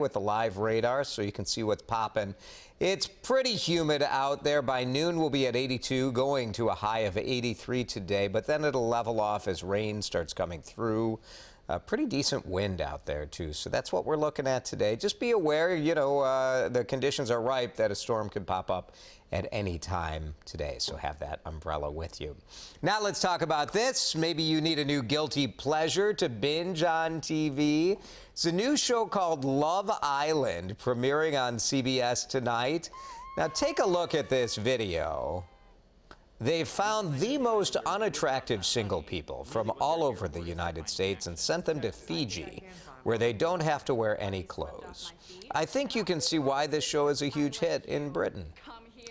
with the live radar so you can see what's popping. It's pretty humid out there. By noon, we'll be at 82, going to a high of 83 today, but then it'll level off as rain starts coming through. Pretty decent wind out there, too. So that's what we're looking at today. Just be aware, the conditions are ripe that a storm could pop up at any time today. So have that umbrella with you. Now let's talk about this. Maybe you need a new guilty pleasure to binge on TV. It's a new show called Love Island, premiering on CBS tonight. Now take a look at this video. They found the most unattractive single people from all over the United States and sent them to Fiji, where they don't have to wear any clothes. I think you can see why this show is a huge hit in Britain.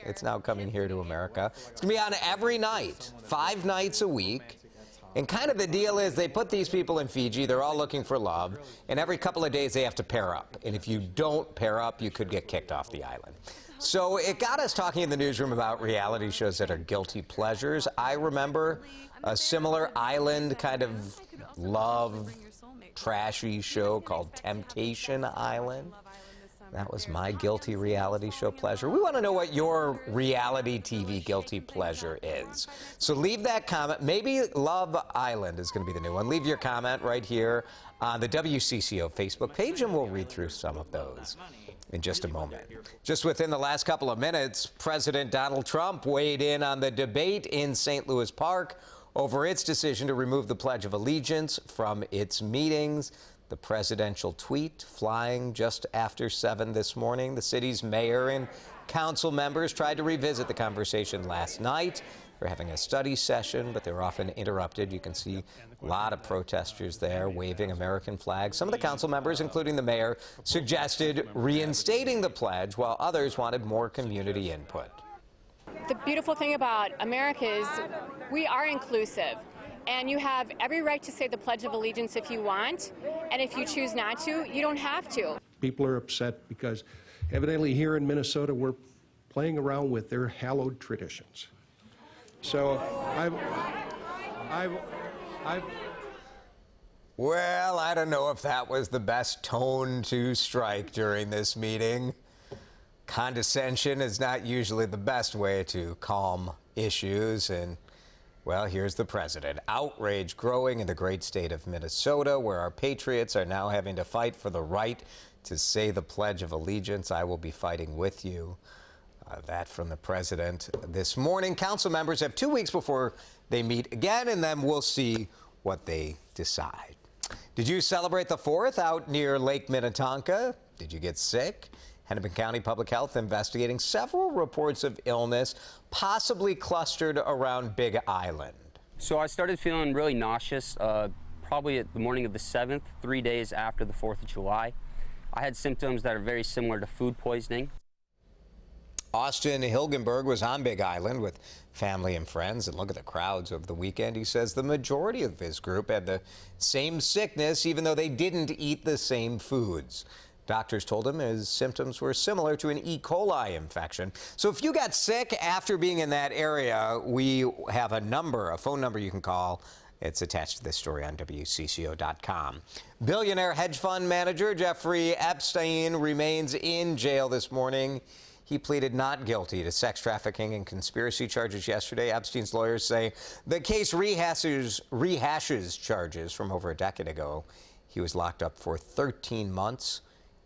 It's now coming here to America. It's going to be on every night, 5 nights a week. And kind of the deal is they put these people in Fiji, they're all looking for love, and every couple of days they have to pair up. And if you don't pair up, you could get kicked off the island. So it got us talking in the newsroom about reality shows that are guilty pleasures. I remember a similar island kind of love, trashy show called Temptation Island. That was my guilty reality show pleasure. We want to know what your reality TV guilty pleasure is. So leave that comment. Maybe Love Island is going to be the new one. Leave your comment right here on the WCCO Facebook page, and we'll read through some of those in just a moment. Just within the last couple of minutes, President Donald Trump weighed in on the debate in St. Louis Park over its decision to remove the Pledge of Allegiance from its meetings. The presidential tweet flying just after 7 this morning. The city's mayor and council members tried to revisit the conversation last night. They're having a study session, but they're often interrupted. You can see a lot of protesters there waving American flags. Some of the council members, including the mayor, suggested reinstating the pledge, while others wanted more community input. The beautiful thing about America is we are inclusive. And you have every right to say the Pledge of Allegiance if you want, and if you choose not to, you don't have to. People are upset because evidently here in Minnesota we're playing around with their hallowed traditions. So Well, I don't know if that was the best tone to strike during this meeting. Condescension is not usually the best way to calm issues, and well, here's the president. Outrage growing in the great state of Minnesota, where our patriots are now having to fight for the right to say the Pledge of Allegiance. I will be fighting with you. That from the president this morning. Council members have 2 weeks before they meet again, and then we'll see what they decide. Did you celebrate the 4th out near Lake Minnetonka? Did you get sick? Hennepin County Public Health investigating several reports of illness, possibly clustered around Big Island. So I started feeling really nauseous probably at the morning of the 7th, 3 days after the 4th of July. I had symptoms that are very similar to food poisoning. Austin Hilgenberg was on Big Island with family and friends, and look at the crowds over the weekend. He says the majority of his group had the same sickness, even though they didn't eat the same foods. Doctors told him his symptoms were similar to an E. coli infection. So if you got sick after being in that area, we have a phone number you can call. It's attached to this story on WCCO.com. Billionaire hedge fund manager Jeffrey Epstein remains in jail this morning. He pleaded not guilty to sex trafficking and conspiracy charges yesterday. Epstein's lawyers say the case rehashes charges from over a decade ago. He was locked up for 13 months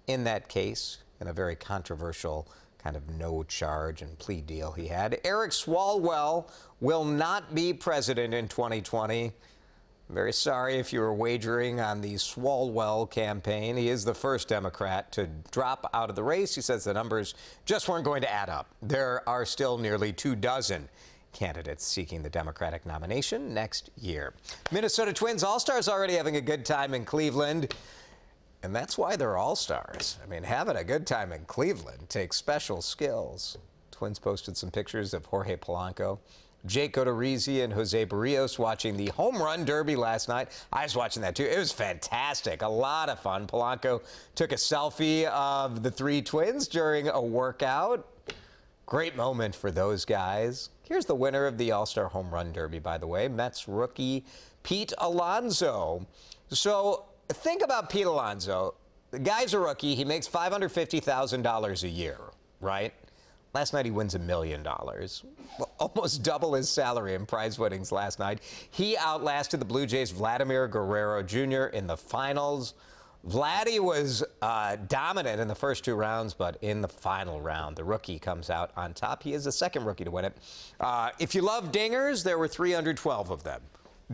in that case, in a very controversial kind of no charge and plea deal he had. Eric Swalwell will not be president in 2020. I'm very sorry if you were wagering on the Swalwell campaign. He is the first Democrat to drop out of the race. He says the numbers just weren't going to add up. There are still nearly 24 candidates seeking the Democratic nomination next year. Minnesota Twins All-Stars already having a good time in Cleveland. And that's why they're all-stars. I mean, having a good time in Cleveland takes special skills. Twins posted some pictures of Jorge Polanco, Jake Odorizzi, and Jose Barrios watching the home run derby last night. I was watching that too. It was fantastic. A lot of fun. Polanco took a selfie of the 3 twins during a workout. Great moment for those guys. Here's the winner of the All-Star home run derby, by the way, Mets rookie Pete Alonso. So think about Pete Alonso. The guy's a rookie. He makes $550,000 a year, right? Last night he wins $1 million. Well, almost double his salary in prize winnings last night. He outlasted the Blue Jays' Vladimir Guerrero Jr. in the finals. Vladdy was dominant in the first 2 rounds, but in the final round, the rookie comes out on top. He is the second rookie to win it. If you love dingers, there were 312 of them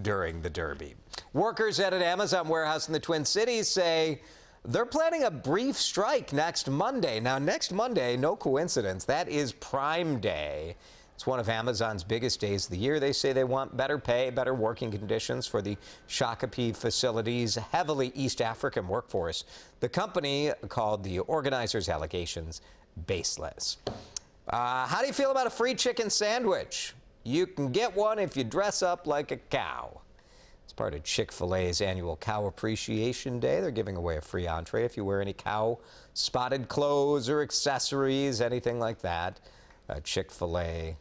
during the Derby. Workers at an Amazon warehouse in the Twin Cities say they're planning a brief strike next Monday. Now, next Monday, no coincidence, that is Prime Day. It's one of Amazon's biggest days of the year. They say they want better pay, better working conditions for the Shakopee facility's heavily East African workforce. The company called the organizers' allegations baseless. How do you feel about a free chicken sandwich? You can get one if you dress up like a cow. It's part of Chick-fil-A's annual Cow Appreciation Day. They're giving away a free entree if you wear any cow-spotted clothes or accessories, anything like that. Chick-fil-A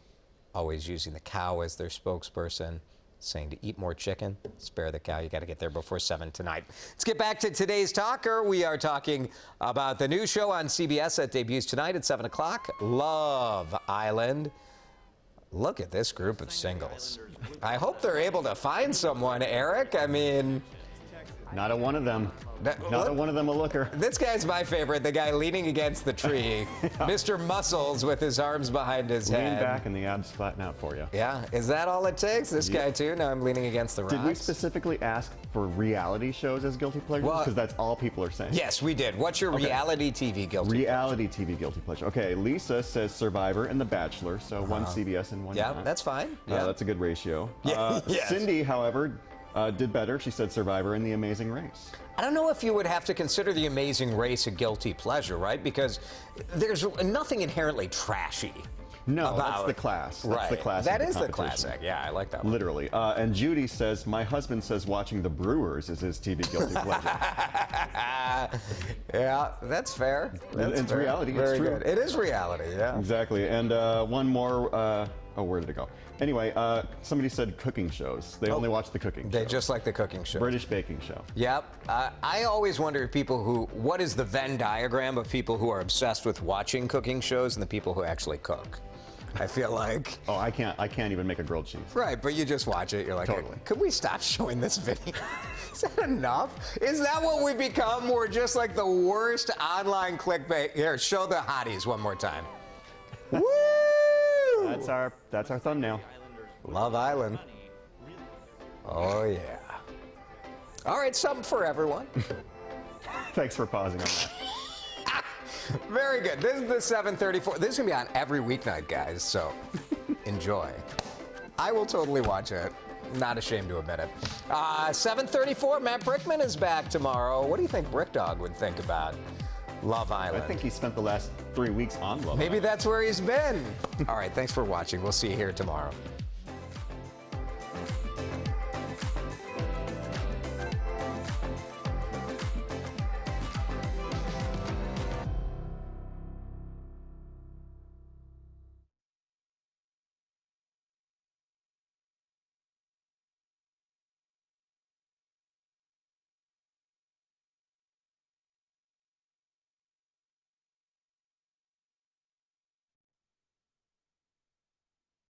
always using the cow as their spokesperson, saying to eat more chicken, spare the cow. You got to get there before 7 tonight. Let's get back to today's talker. We are talking about the new show on CBS that debuts tonight at 7 o'clock, Love Island. Look at this group of singles. I hope they're able to find someone, Eric. I mean, not a one of them. Not a one of them a looker. This guy's my favorite, the guy leaning against the tree. Mr. Muscles with his arms behind his head. Lean back and the abs flatten out for you. Yeah, is that all it takes? This guy too? Now I'm leaning against the rocks. Did we specifically ask for reality shows as guilty pleasures? Because that's all people are saying. Yes, we did. What's your reality TV guilty pleasure? Reality TV guilty pleasure. Okay, Lisa says Survivor and The Bachelor, so one CBS and one Yeah, not. that's fine. Yeah, that's a good ratio. Yeah. Yes. Cindy, however, did better. She said Survivor and The Amazing Race. I don't know if you would have to consider The Amazing Race a guilty pleasure, right? Because there's nothing inherently trashy. No, that's the class. That's the class. That is the classic. Yeah, I like that one. Literally. And Judy says, my husband says watching The Brewers is his TV guilty pleasure. Yeah, that's fair. It's reality. Very it's true. good. It is reality, yeah. Exactly. And one more. Oh, where did it go? Anyway, somebody said cooking shows. They only watch the cooking shows. They just like the cooking shows. British baking show. Yep. I always wonder if what is the Venn diagram of people who are obsessed with watching cooking shows and the people who actually cook? I feel like. Oh, I can't even make a grilled cheese. Right, but you just watch it. You're like, totally. Hey, could we stop showing this video? Is that enough? Is that what we become? We're just like the worst online clickbait. Here, show the hotties one more time. Woo! That's our thumbnail. Love Island. Oh yeah. All right, something for everyone. Thanks for pausing on that. Very good. This is the 7:34. This is gonna be on every weeknight, guys. So enjoy. I will totally watch it. Not ashamed to admit it. 7:34. Matt Brickman is back tomorrow. What do you think Brick Dog would think about Love Island? I think he spent the last 3 weeks on Love Island. Maybe that's where he's been. All right. Thanks for watching. We'll see you here tomorrow.